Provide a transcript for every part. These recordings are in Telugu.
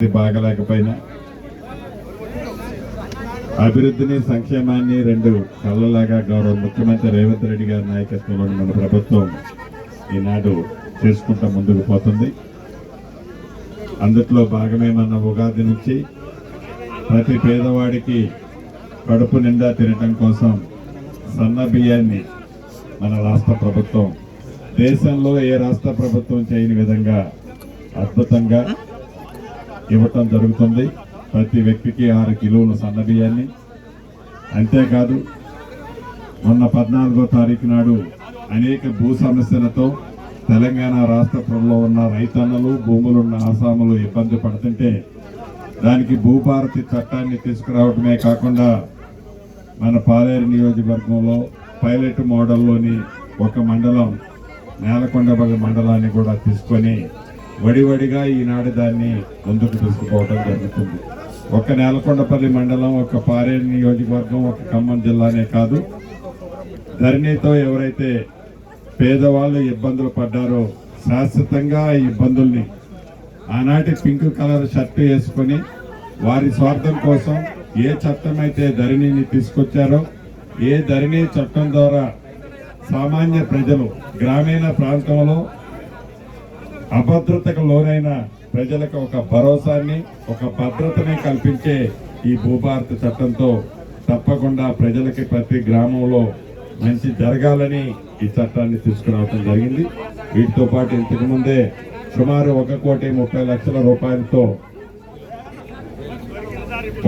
బాగలేకపోయినా అభివృద్ధిని సంక్షేమాన్ని రెండు కళ్ళలాగా గౌరవ ముఖ్యమంత్రి రేవంత్ రెడ్డి గారి నాయకత్వంలో మన ప్రభుత్వం ఈనాడు చేసుకుంటూ ముందుకు పోతుంది. అందుట్లో భాగమే మన ఉగాది నుంచి ప్రతి పేదవాడికి కడుపు నిండా తినటం కోసం సన్న బియ్యాన్ని మన రాష్ట్ర ప్రభుత్వం దేశంలో ఏ రాష్ట్ర ప్రభుత్వం చేయని విధంగా అద్భుతంగా ఇవ్వటం జరుగుతుంది. ప్రతి వ్యక్తికి 6 కిలోల సన్న బియ్యాన్ని. అంతేకాదు మొన్న 14వ తారీఖు నాడు అనేక భూ సమస్యలతో తెలంగాణ రాష్ట్రంలో ఉన్న రైతన్నలు భూములున్న ఆసాములు ఇబ్బంది పడుతుంటే దానికి భూభారతి చట్టాన్ని తీసుకురావడమే కాకుండా మన పాలేరు నియోజకవర్గంలో పైలట్ మోడల్లోని ఒక మండలం నేలకొండ మండలాన్ని కూడా తీసుకొని వడివడిగా ఈనాడు దాన్ని ముందుకు తీసుకుపోవడం జరుగుతుంది. ఒక నేలకొండపల్లి మండలం, ఒక పాలేరు నియోజకవర్గం, ఒక ఖమ్మం జిల్లానే కాదు, ధరణితో ఎవరైతే పేదవాళ్ళు ఇబ్బందులు పడ్డారో శాశ్వతంగా ఈ ఇబ్బందుల్ని ఆనాటి పింక్ కలర్ షర్టు వేసుకొని వారి స్వార్థం కోసం ఏ చట్టం అయితే ధరణిని తీసుకొచ్చారో, ఏ ధరణి చట్టం ద్వారా సామాన్య ప్రజలు గ్రామీణ ప్రాంతంలో అభద్రతకు లోనైన ప్రజలకు ఒక భరోసాన్ని, ఒక భద్రతని కల్పించే ఈ భూభారతి చట్టంతో తప్పకుండా ప్రజలకి ప్రతి గ్రామంలో మంచి జరగాలని ఈ చట్టాన్ని తీసుకురావడం జరిగింది. వీటితో పాటు ఇంతకు ముందే సుమారు 1,30,00,000 రూపాయలతో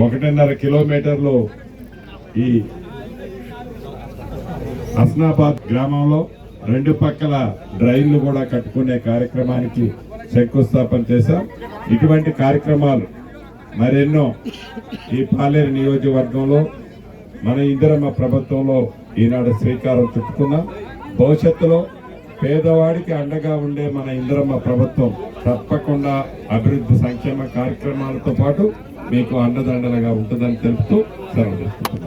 1.5 కిలోమీటర్లు ఈ హస్నాబాద్ గ్రామంలో 2 పక్కల డ్రైన్లు కూడా కట్టుకునే కార్యక్రమానికి శంకుస్థాపన చేశాం. ఇటువంటి కార్యక్రమాలు మరెన్నో ఈ పాలేరు నియోజకవర్గంలో మన ఇందిరమ్మ ప్రభుత్వంలో ఈనాడు శ్రీకారం చుట్టుకున్నాం. భవిష్యత్తులో పేదవాడికి అండగా ఉండే మన ఇందిరమ్మ ప్రభుత్వం తప్పకుండా అభివృద్ధి సంక్షేమ కార్యక్రమాలతో పాటు మీకు అండదండలుగా ఉంటుందని తెలుపుతూ సెలవు తీసుకుంటున్నాను.